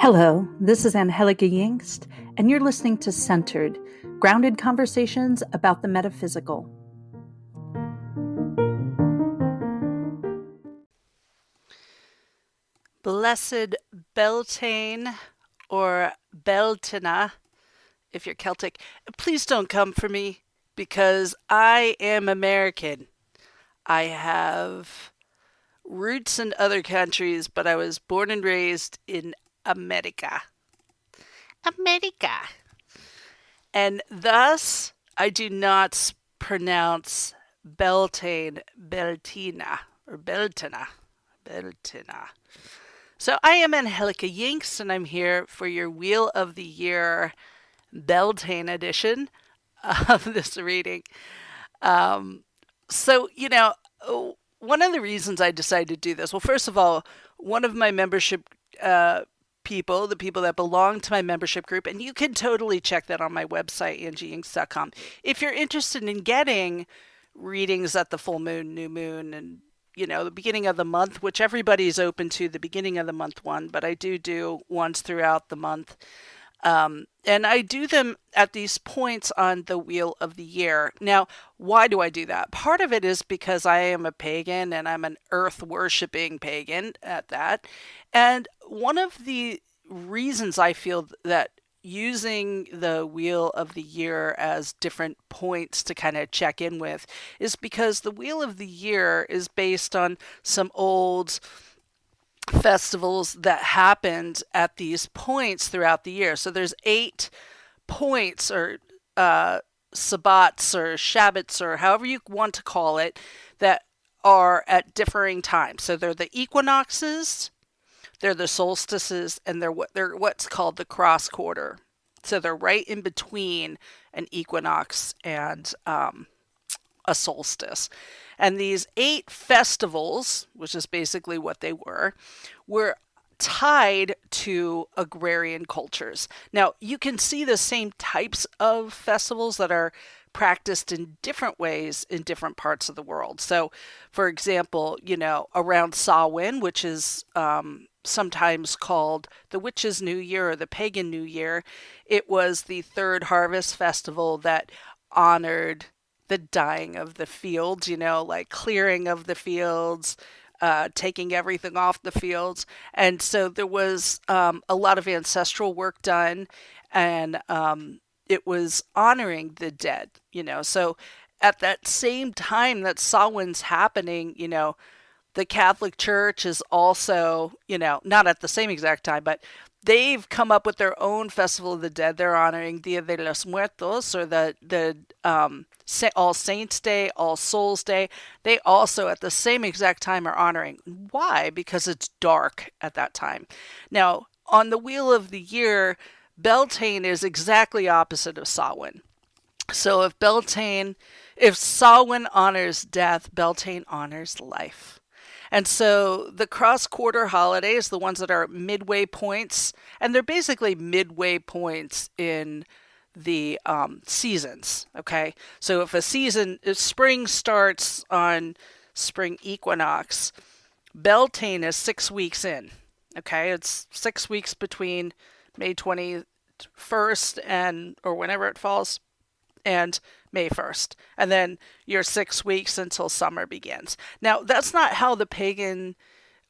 Hello, this is Angie Yingst, and you're listening to Centered, grounded conversations about the metaphysical. Blessed Beltane or Beltana, if you're Celtic, please don't come for me because I am American. I have roots in other countries, but I was born and raised in America. America. And thus, I do not pronounce Beltane, Beltina, or Beltana, Beltina. So I am Angie Yingst, and I'm here for your Wheel of the Year Beltane edition of this reading. Um, one of the reasons I decided to do this, well, first of all, one of my membership people, the people that belong to my membership group, and you can totally check that on my website, angieyingst.com. If you're interested in getting readings at the full moon, new moon, and the beginning of the month, which everybody's open to the beginning of the month one, but I do ones throughout the month. And I do them at these points on the Wheel of the Year. Now, why do I do that? Part of it is because I am a pagan and I'm an earth worshipping pagan at that. And one of the reasons I feel that using the Wheel of the Year as different points to kind of check in with is because the Wheel of the Year is based on some old festivals that happened at these points throughout the year. So there's 8 points or sabbats or shabbats or however you want to call it that are at differing times. So they're the equinoxes, they're the solstices, and they're what's called the cross quarter. So they're right in between an equinox and a solstice. And these 8 festivals, which is basically what they were tied to agrarian cultures. Now, you can see the same types of festivals that are practiced in different ways in different parts of the world. So, for example, around Samhain, which is sometimes called the Witches' New Year or the Pagan New Year, it was the third harvest festival that honored the dying of the fields, like clearing of the fields, taking everything off the fields. And so there was a lot of ancestral work done, and it was honoring the dead, So at that same time that Samhain's happening, the Catholic Church is also, not at the same exact time, but they've come up with their own Festival of the Dead. They're honoring Dia de los Muertos, or the All Saints Day, All Souls Day. They also, at the same exact time, are honoring. Why? Because it's dark at that time. Now, on the Wheel of the Year, Beltane is exactly opposite of Samhain. So if Samhain honors death, Beltane honors life. And so the cross-quarter holidays, the ones that are midway points, and they're basically midway points in the seasons, okay? So if spring starts on spring equinox, Beltane is 6 weeks in, okay? It's 6 weeks between May 21st or whenever it falls, and May 1st. And then you're 6 weeks until summer begins. Now, that's not how the pagan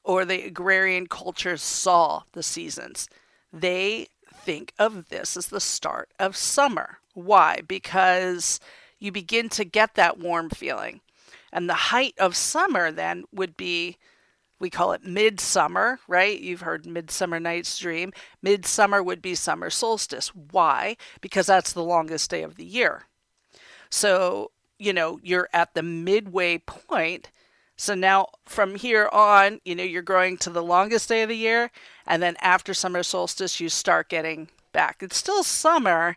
or the agrarian cultures saw the seasons. They think of this as the start of summer. Why? Because you begin to get that warm feeling. And the height of summer then would be, we call it midsummer, right? You've heard Midsummer Night's Dream. Midsummer would be summer solstice. Why? Because that's the longest day of the year. So, you're at the midway point. So now from here on, you're going to the longest day of the year. And then after summer solstice, you start getting back. It's still summer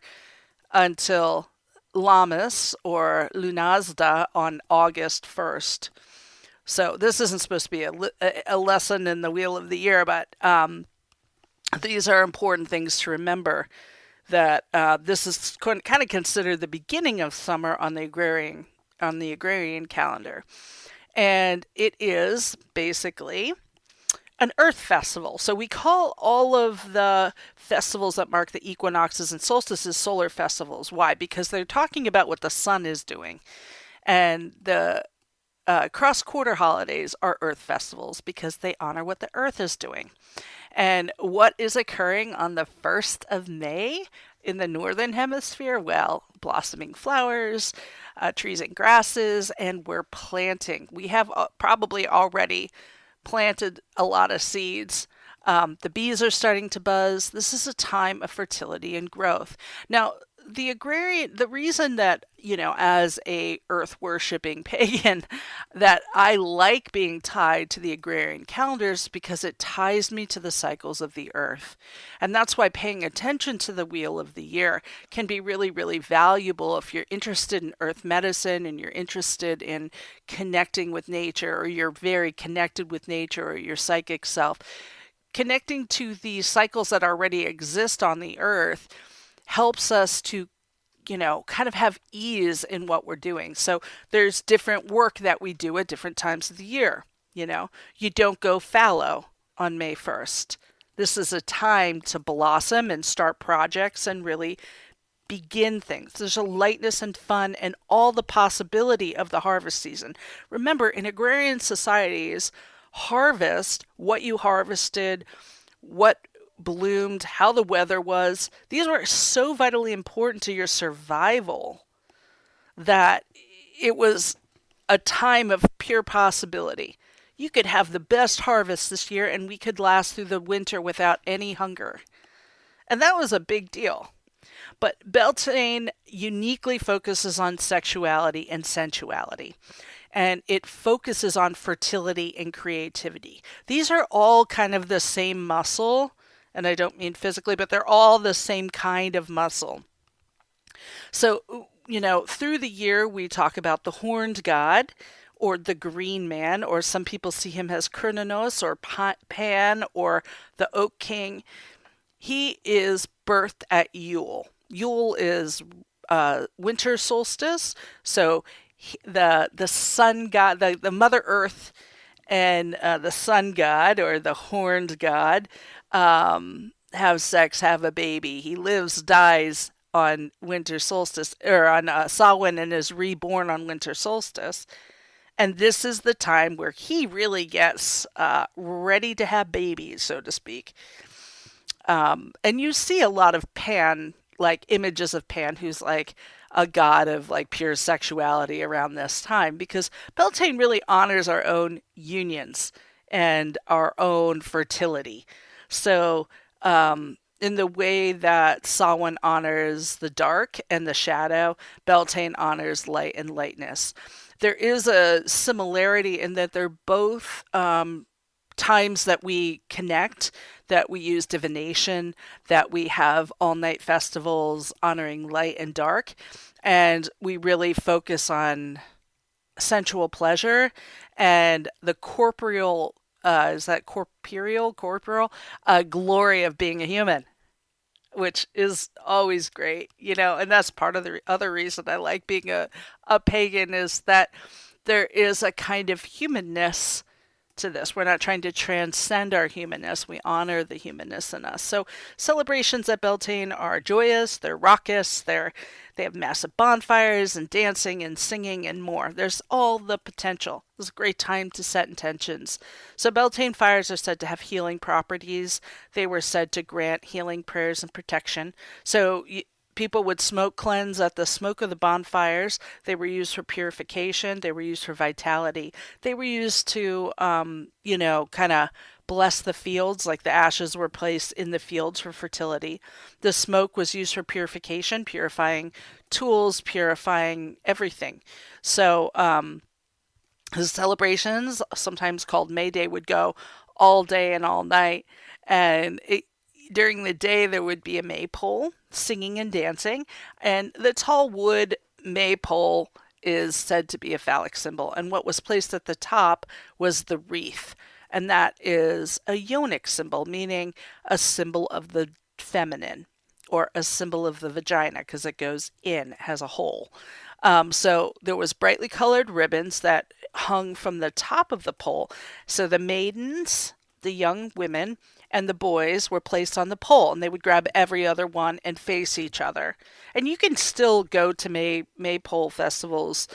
until Lammas or Lunazda on August 1st. So this isn't supposed to be a lesson in the Wheel of the Year, but these are important things to remember, that this is kind of considered the beginning of summer on the agrarian calendar. And it is basically an earth festival. So we call all of the festivals that mark the equinoxes and solstices solar festivals. Why? Because they're talking about what the sun is doing. And the cross quarter holidays are earth festivals because they honor what the earth is doing. And what is occurring on the 1st of May in the northern hemisphere? Well, blossoming flowers, trees and grasses, and we're planting. We have probably already planted a lot of seeds. The bees are starting to buzz. This is a time of fertility and growth. Now, the reason that, as a earth worshipping pagan, that I like being tied to the agrarian calendars because it ties me to the cycles of the earth. And that's why paying attention to the wheel of the year can be really, really valuable if you're interested in earth medicine and you're interested in connecting with nature, or you're very connected with nature, or your psychic self. Connecting to the cycles that already exist on the earth helps us to, kind of have ease in what we're doing. So there's different work that we do at different times of the year. You don't go fallow on May 1st. This is a time to blossom and start projects and really begin things. There's a lightness and fun and all the possibility of the harvest season. Remember, in agrarian societies, harvest, what you harvested, what bloomed, how the weather was, these were so vitally important to your survival that it was a time of pure possibility. You could have the best harvest this year and we could last through the winter without any hunger. And that was a big deal. But Beltane uniquely focuses on sexuality and sensuality. And it focuses on fertility and creativity. These are all kind of the same muscle, and I don't mean physically, but they're all the same kind of muscle. So, through the year, we talk about the horned god, or the green man, or some people see him as Cernunnos, or Pan, or the Oak King. He is birthed at Yule. Yule is winter solstice, so the sun god, the Mother Earth, and the sun god, or the horned god, have sex, have a baby. He lives, dies on winter solstice, or on Samhain, and is reborn on winter solstice. And this is the time where he really gets ready to have babies, so to speak. And you see a lot of Pan, like images of Pan, who's like a god of like pure sexuality around this time, because Beltane really honors our own unions and our own fertility. So, in the way that Samhain honors the dark and the shadow, Beltane honors light and lightness. There is a similarity in that they're both times that we connect, that we use divination, that we have all-night festivals honoring light and dark, and we really focus on sensual pleasure and the corporeal, corporeal glory of being a human, which is always great, and that's part of the other reason I like being a pagan, is that there is a kind of humanness to this. We're not trying to transcend our humanness. We honor the humanness in us. So celebrations at Beltane are joyous, they're raucous, they have massive bonfires and dancing and singing and more. There's all the potential. It's a great time to set intentions. So Beltane fires are said to have healing properties. They were said to grant healing prayers and protection. So people would smoke cleanse at the smoke of the bonfires. They were used for purification. They were used for vitality. They were used to, kind of bless the fields, like the ashes were placed in the fields for fertility. The smoke was used for purification, purifying tools, purifying everything. So the celebrations, sometimes called May Day, would go all day and all night. And during the day, there would be a maypole singing and dancing, and the tall wood maypole is said to be a phallic symbol, and what was placed at the top was the wreath, and that is a yonic symbol, meaning a symbol of the feminine, or a symbol of the vagina, because it goes in, it has a hole. So there was brightly colored ribbons that hung from the top of the pole, so the maidens, the young women and the boys were placed on the pole, and they would grab every other one and face each other. And you can still go to maypole festivals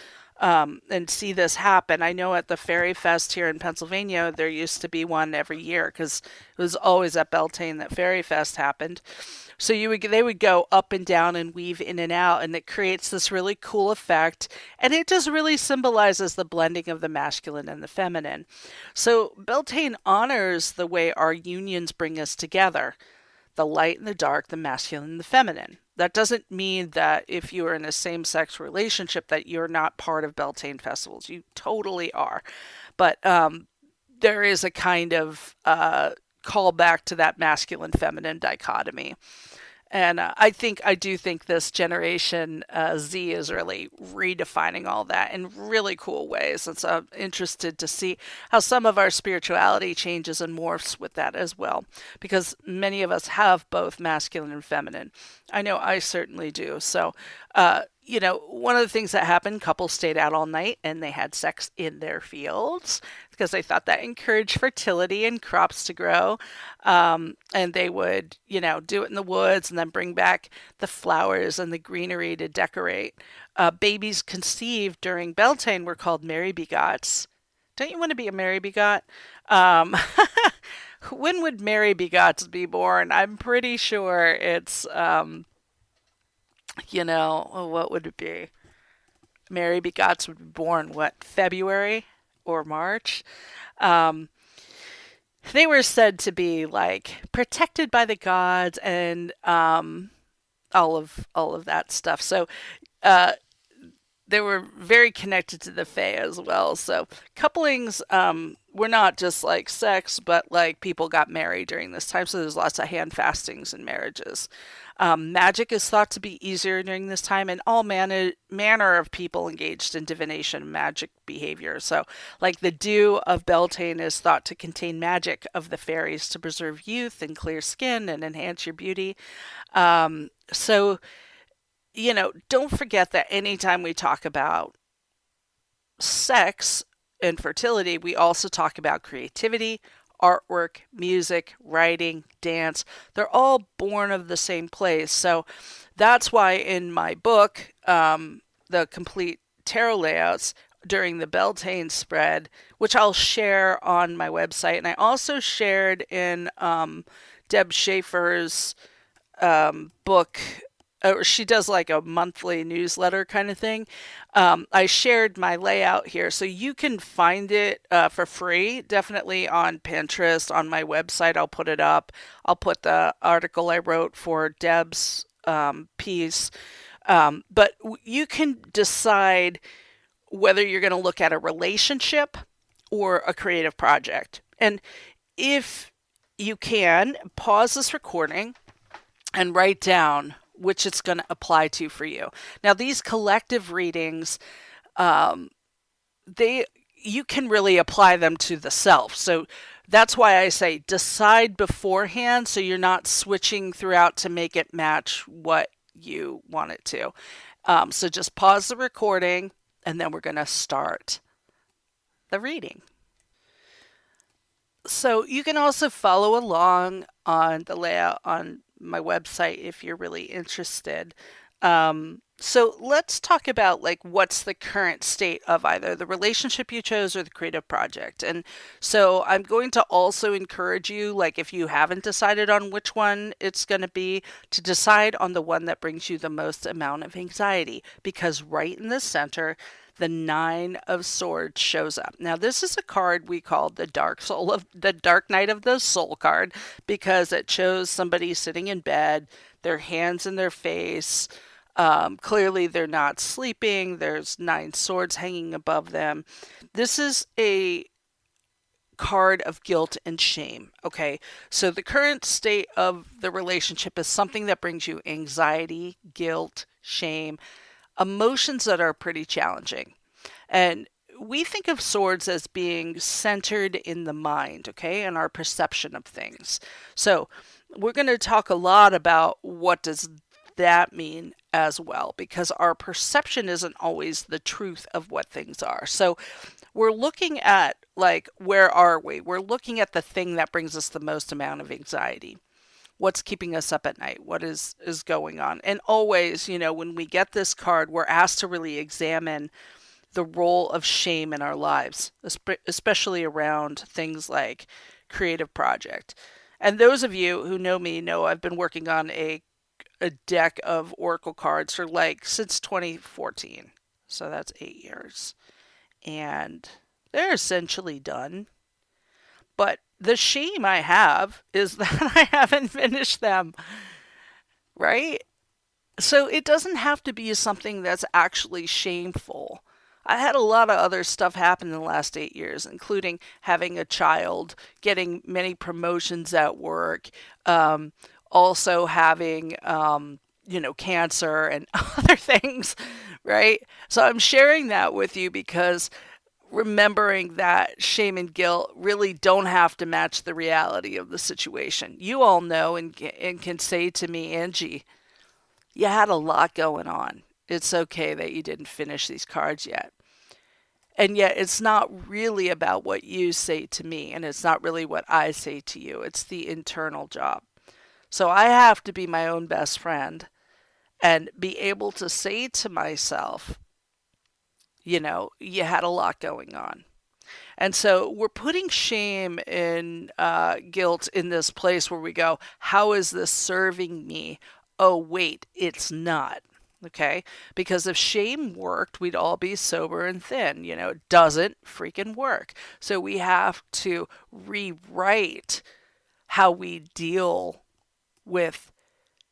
and see this happen. I know at the Fairy Fest here in Pennsylvania, there used to be one every year because it was always at Beltane that Fairy Fest happened. So they would go up and down and weave in and out, and it creates this really cool effect, and it just really symbolizes the blending of the masculine and the feminine. So Beltane honors the way our unions bring us together, the light and the dark, the masculine and the feminine. That doesn't mean that if you are in a same-sex relationship that you're not part of Beltane festivals. You totally are. But there is a kind of callback to that masculine-feminine dichotomy. And I do think this generation Z is really redefining all that in really cool ways. And so I'm interested to see how some of our spirituality changes and morphs with that as well, because many of us have both masculine and feminine. I know I certainly do. So, one of the things that happened, couples stayed out all night and they had sex in their fields because they thought that encouraged fertility and crops to grow. And they would, do it in the woods and then bring back the flowers and the greenery to decorate. Babies conceived during Beltane were called Mary Begots. Don't you want to be a Mary Begot? When would Mary Begots be born? I'm pretty sure it's, what would it be? Mary Begots would be born, February or March? They were said to be like protected by the gods and all of that stuff. So they were very connected to the Fae as well. So couplings were not just like sex, but like people got married during this time. So there's lots of hand fastings and marriages. Magic is thought to be easier during this time, and all manner of people engaged in divination and magic behavior. So, like the dew of Beltane is thought to contain magic of the fairies to preserve youth and clear skin and enhance your beauty. So, don't forget that anytime we talk about sex and fertility, we also talk about creativity, artwork, music, writing, dance. They're all born of the same place. So that's why in my book, the complete tarot layouts during the Beltane spread, which I'll share on my website, and I also shared in Deb Schaefer's book. She does like a monthly newsletter kind of thing. I shared my layout here, so you can find it for free, definitely on Pinterest, on my website. I'll put it up. I'll put the article I wrote for Deb's piece. But you can decide whether you're going to look at a relationship or a creative project. And if you can, pause this recording and write down which it's going to apply to for you. Now, these collective readings, you can really apply them to the self. So that's why I say decide beforehand so you're not switching throughout to make it match what you want it to. So just pause the recording and then we're going to start the reading. So you can also follow along on the layout on my website if you're really interested. So let's talk about like what's the current state of either the relationship you chose or the creative project. And so I'm going to also encourage you, like if you haven't decided on which one it's going to be, to decide on the one that brings you the most amount of anxiety, because right in the center, the Nine of Swords shows up. Now, this is a card we call the Dark Night of the Soul card, because it shows somebody sitting in bed, their hands in their face. Clearly, they're not sleeping. There's 9 swords hanging above them. This is a card of guilt and shame. Okay, so the current state of the relationship is something that brings you anxiety, guilt, shame, emotions that are pretty challenging. And we think of swords as being centered in the mind, okay, and our perception of things. So we're going to talk a lot about what does that mean as well, because our perception isn't always the truth of what things are. So we're looking at like, where are we? We're looking at the thing that brings us the most amount of anxiety. What's keeping us up at night? What is going on? And always, when we get this card, we're asked to really examine the role of shame in our lives, especially around things like creative project. And those of you who know me know I've been working on a deck of oracle cards for like since 2014. So that's 8 years. And they're essentially done. But the shame I have is that I haven't finished them, right? So it doesn't have to be something that's actually shameful. I had a lot of other stuff happen in the last 8 years, including having a child, getting many promotions at work, also having, cancer and other things, right? So I'm sharing that with you because remembering that shame and guilt really don't have to match the reality of the situation. You all know and can say to me, Angie, you had a lot going on. It's okay that you didn't finish these cards yet. And yet it's not really about what you say to me, and it's not really what I say to you. It's the internal job. So I have to be my own best friend and be able to say to myself, you had a lot going on. And so we're putting shame and guilt in this place where we go, how is this serving me? Oh, wait, it's not. Okay? Because if shame worked, we'd all be sober and thin. It doesn't freaking work. So we have to rewrite how we deal with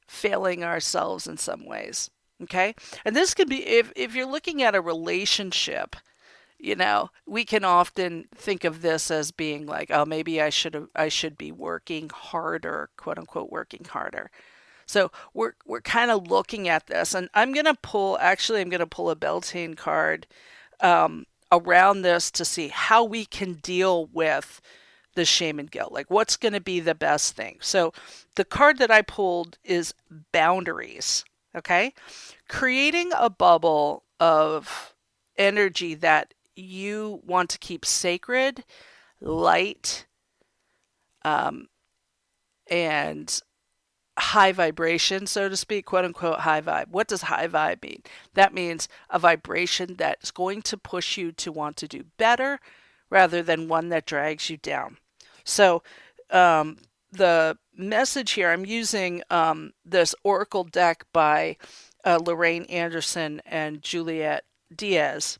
failing ourselves in some ways. Okay? And this could be if you're looking at a relationship, we can often think of this as being like, oh, maybe I should be working harder, quote unquote, working harder. So we're kind of looking at this, and I'm gonna pull a Beltane card around this to see how we can deal with the shame and guilt. Like, what's going to be the best thing? So the card that I pulled is boundaries. Okay, creating a bubble of energy that you want to keep sacred, light, and high vibration, so to speak, quote unquote, high vibe. What does high vibe mean? That means a vibration that's going to push you to want to do better rather than one that drags you down. So, the message here, I'm using this Oracle deck by Lorraine Anderson and Juliet Diaz.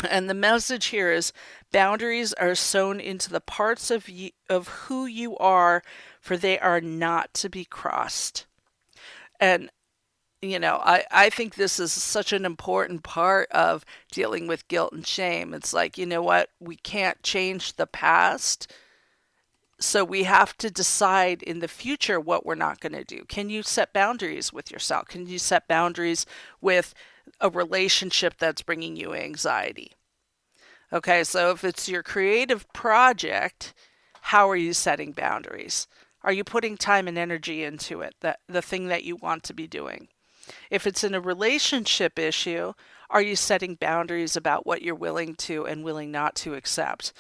And the message here is boundaries are sewn into the parts of who you are, for they are not to be crossed. And, I think this is such an important part of dealing with guilt and shame. It's like, you know what? We can't change the past. So we have to decide in the future what we're not going to do. Can you set boundaries with yourself? Can you set boundaries with a relationship that's bringing you anxiety? Okay, so if it's your creative project, how are you setting boundaries? Are you putting time and energy into it, the thing that you want to be doing? If it's in a relationship issue, are you setting boundaries about what you're willing to and willing not to accept?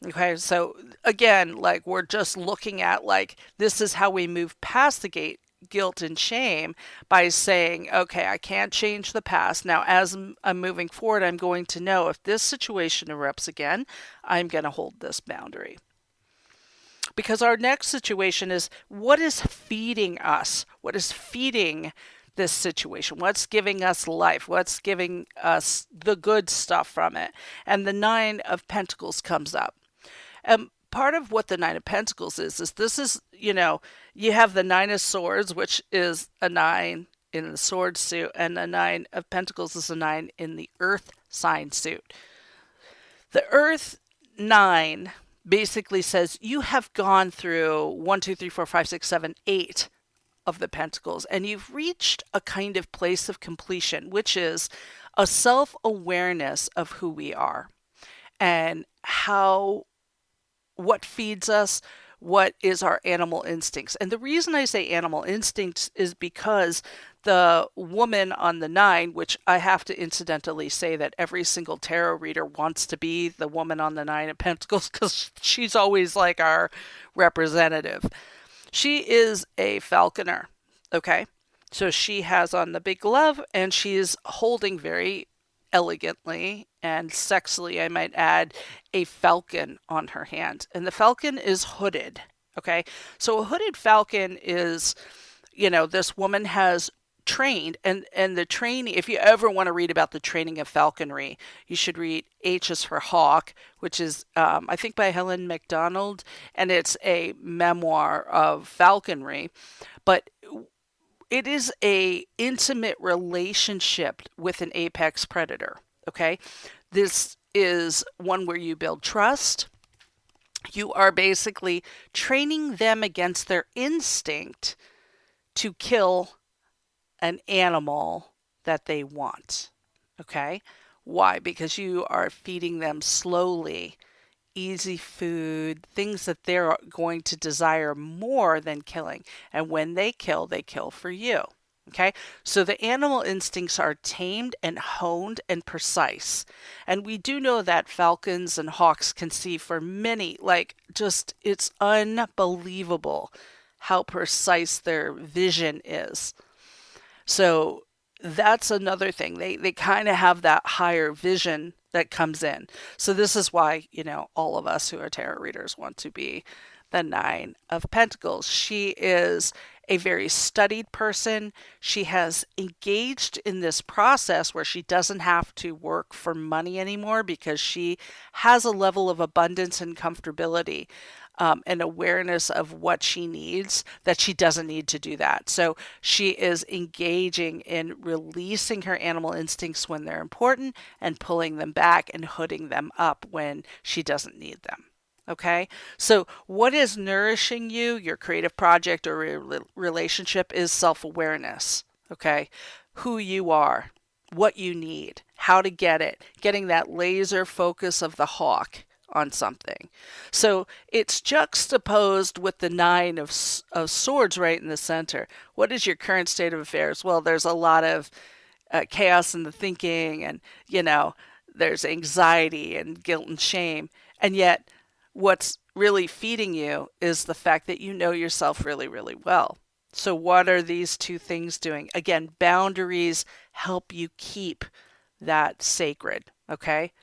Okay, so again, like, we're just looking at, like, this is how we move past the guilt and shame by saying, okay, I can't change the past. Now, as I'm moving forward, I'm going to know if this situation erupts again, I'm going to hold this boundary. Because our next situation is, what is feeding us? What is feeding this situation? What's giving us life? What's giving us the good stuff from it? And the Nine of Pentacles comes up. And part of what the Nine of Pentacles is this is, you have the Nine of Swords, which is a 9 in the sword suit, and the Nine of Pentacles is a 9 in the earth sign suit. The earth 9 basically says you have gone through 1, 2, 3, 4, 5, 6, 7, 8 of the Pentacles, and you've reached a kind of place of completion, which is a self-awareness of who we are and what feeds us, what is our animal instincts. And the reason I say animal instincts is because the woman on the nine, which I have to incidentally say that every single tarot reader wants to be the woman on the nine of pentacles because she's always like our representative. She is a falconer. Okay. So she has on the big glove and she's holding very elegantly and sexily, I might add, a falcon on her hand. And the falcon is hooded. Okay. So a hooded falcon is, this woman has trained, and the training, if you ever want to read about the training of falconry, you should read H is for Hawk, which is I think by Helen MacDonald, and it's a memoir of falconry. But it is a intimate relationship with an apex predator. Okay, this is one where you build trust. You are basically training them against their instinct to kill an animal that they want. Okay? Why? Because you are feeding them slowly, easy food, things that they're going to desire more than killing. And when they kill for you. Okay? So the animal instincts are tamed and honed and precise. And we do know that falcons and hawks can see for many, it's unbelievable how precise their vision is. So that's another thing. They kind of have that higher vision that comes in. So this is why, all of us who are tarot readers want to be the Nine of Pentacles. She is a very studied person. She has engaged in this process where she doesn't have to work for money anymore because she has a level of abundance and comfortability. And awareness of what she needs, that she doesn't need to do that. So she is engaging in releasing her animal instincts when they're important and pulling them back and hooding them up when she doesn't need them. Okay, so what is nourishing you, your creative project or relationship, is self-awareness. Okay, who you are, what you need, how to get it, getting that laser focus of the hawk on something. So it's juxtaposed with the Nine of Swords right in the center. What is your current state of affairs? Well, there's a lot of chaos in the thinking, and there's anxiety and guilt and shame. And yet what's really feeding you is the fact that you know yourself really, really well. So what are these two things doing? Again, boundaries help you keep that sacred. Okay.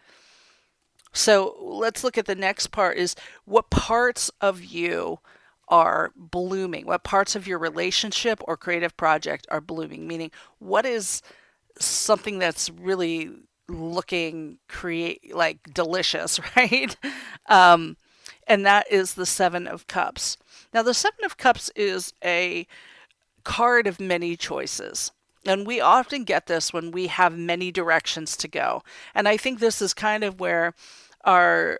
So let's look at the next part, is what parts of you are blooming? What parts of your relationship or creative project are blooming? Meaning, what is something that's really looking delicious, right? And that is the Seven of Cups. Now, the Seven of Cups is a card of many choices. And we often get this when we have many directions to go. And I think this is kind of where our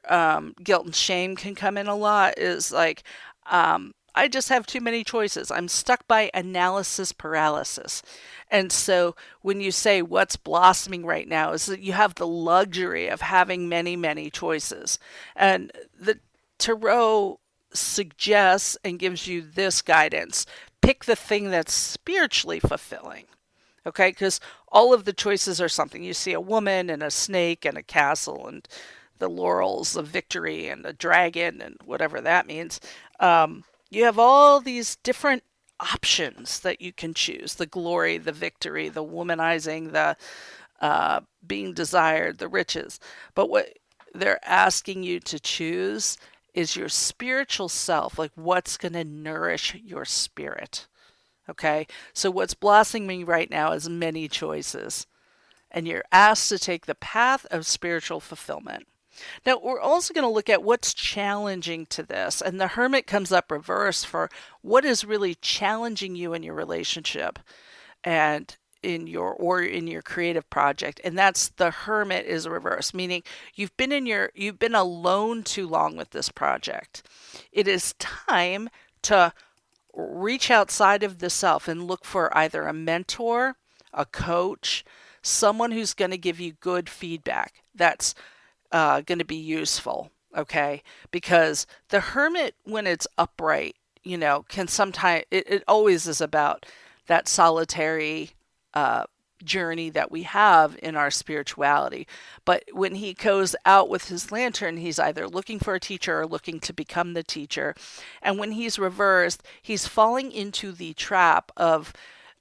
guilt and shame can come in a lot, is like, I just have too many choices. I'm stuck by analysis paralysis. And so when you say what's blossoming right now is that you have the luxury of having many, many choices. And the Tarot suggests and gives you this guidance. Pick the thing that's spiritually fulfilling. Okay, because all of the choices are something. You see a woman and a snake and a castle and the laurels of victory and a dragon and whatever that means. You have all these different options that you can choose. The glory, the victory, the womanizing, the being desired, the riches. But what they're asking you to choose is your spiritual self, like what's going to nourish your spirit. Okay, so what's blossoming right now is many choices, and you're asked to take the path of spiritual fulfillment. Now, we're also going to look at what's challenging to this, and the Hermit comes up reverse for what is really challenging you in your relationship and in your creative project. And that's the Hermit is reverse, meaning you've been alone too long with this project. It is time to reach outside of the self and look for either a mentor, a coach, someone who's going to give you good feedback that's going to be useful. Okay, because the Hermit, when it's upright, can sometimes it always is about that solitary journey that we have in our spirituality. But when he goes out with his lantern, he's either looking for a teacher or looking to become the teacher. And when he's reversed, he's falling into the trap of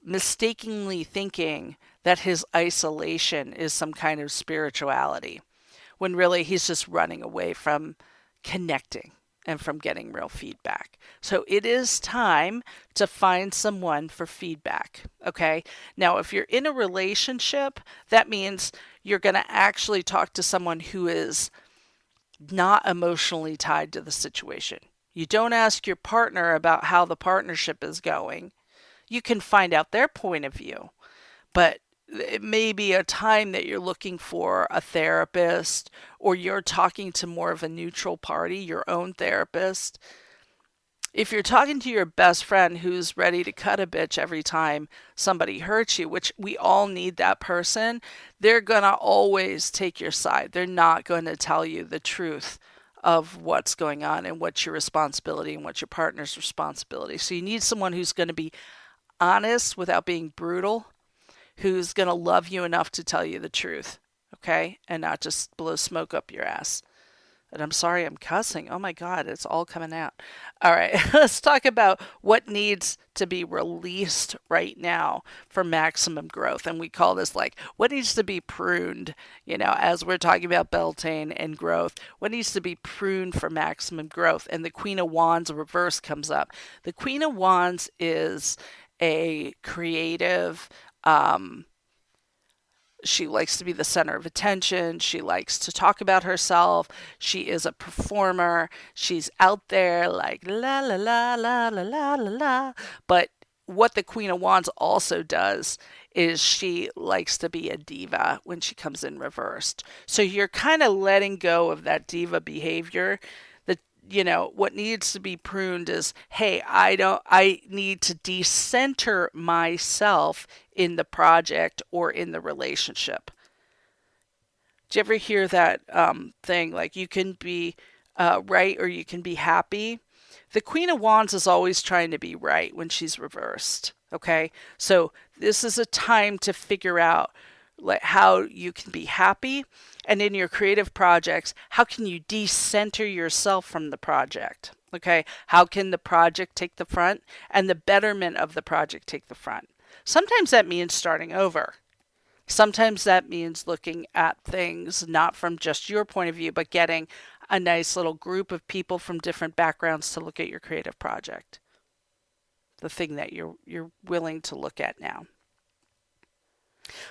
mistakenly thinking that his isolation is some kind of spirituality, when really he's just running away from connecting and from getting real feedback. So it is time to find someone for feedback. Okay. Now, if you're in a relationship, that means you're going to actually talk to someone who is not emotionally tied to the situation. You don't ask your partner about how the partnership is going. You can find out their point of view, but it may be a time that you're looking for a therapist, or you're talking to more of a neutral party, your own therapist. If you're talking to your best friend who's ready to cut a bitch every time somebody hurts you, which we all need that person, they're going to always take your side. They're not going to tell you the truth of what's going on and what's your responsibility and what's your partner's responsibility. So you need someone who's going to be honest without being brutal, who's going to love you enough to tell you the truth, okay? And not just blow smoke up your ass. And I'm sorry I'm cussing. Oh my God, it's all coming out. All right, let's talk about what needs to be released right now for maximum growth. And we call this like, what needs to be pruned, as we're talking about Beltane and growth. What needs to be pruned for maximum growth? And the Queen of Wands reverse comes up. The Queen of Wands is a creative, she likes to be the center of attention. She likes to talk about herself. She is a performer. She's out there like la la la la la la la la. But what the Queen of Wands also does is she likes to be a diva when she comes in reversed. So you're kind of letting go of that diva behavior. What needs to be pruned is, hey, I need to decenter myself in the project or in the relationship. Do you ever hear that thing, like you can be right or you can be happy? The Queen of Wands is always trying to be right when she's reversed. Okay. So this is a time to figure out like how you can be happy, and in your creative projects, how can you decenter yourself from the project? Okay, how can the project take the front and the betterment of the project take the front? Sometimes that means starting over. Sometimes that means looking at things not from just your point of view, but getting a nice little group of people from different backgrounds to look at your creative project, the thing that you're willing to look at now.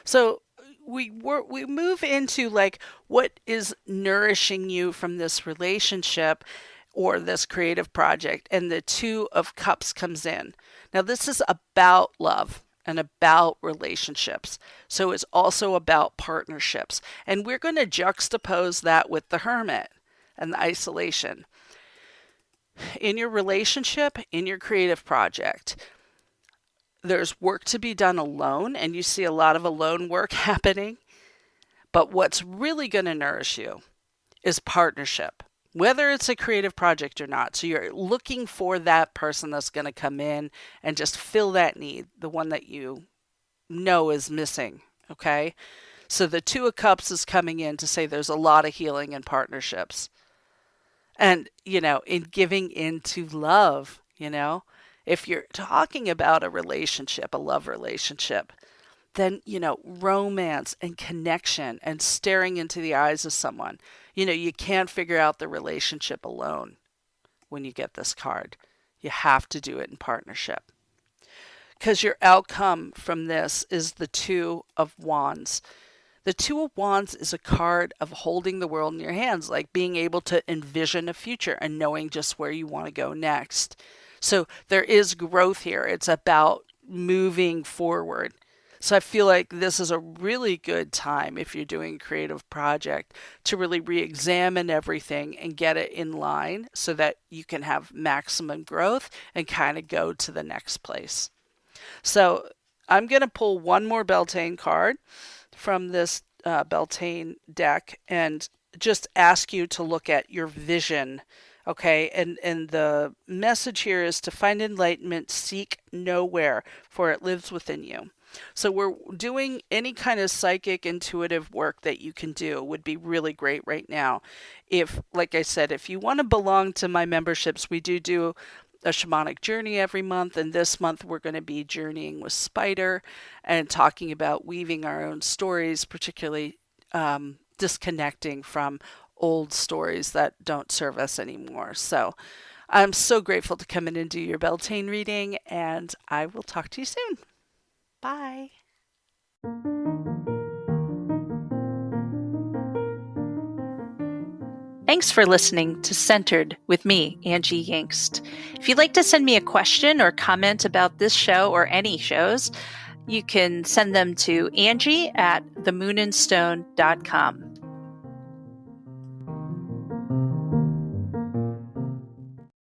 So we move into like what is nourishing you from this relationship or this creative project, and the Two of Cups comes in. Now this is about love and about relationships. So it's also about partnerships, and we're going to juxtapose that with the Hermit and the isolation. In your relationship, in your creative project, there's work to be done alone, and you see a lot of alone work happening. But what's really going to nourish you is partnership, whether it's a creative project or not. So you're looking for that person that's going to come in and just fill that need, the one that you know is missing, okay? So the Two of Cups is coming in to say there's a lot of healing in partnerships. And, in giving into love, if you're talking about a relationship, a love relationship, then, romance and connection and staring into the eyes of someone, you can't figure out the relationship alone when you get this card. You have to do it in partnership. Because your outcome from this is the Two of Wands. The Two of Wands is a card of holding the world in your hands, like being able to envision a future and knowing just where you want to go next. So there is growth here. It's about moving forward. So I feel like this is a really good time, if you're doing a creative project, to really re-examine everything and get it in line so that you can have maximum growth and kind of go to the next place. So I'm going to pull one more Beltane card from this Beltane deck and just ask you to look at your vision. Okay. And the message here is to find enlightenment, seek nowhere, for it lives within you. So we're doing any kind of psychic intuitive work that you can do would be really great right now. If, like I said, if you want to belong to my memberships, we do a shamanic journey every month, and this month we're going to be journeying with Spider and talking about weaving our own stories, particularly disconnecting from old stories that don't serve us anymore. So I'm so grateful to come in and do your Beltane reading, and I will talk to you soon. Bye. Thanks for listening to Centered with me, Angie Yingst. If you'd like to send me a question or comment about this show or any shows, you can send them to Angie@themoonandstone.com.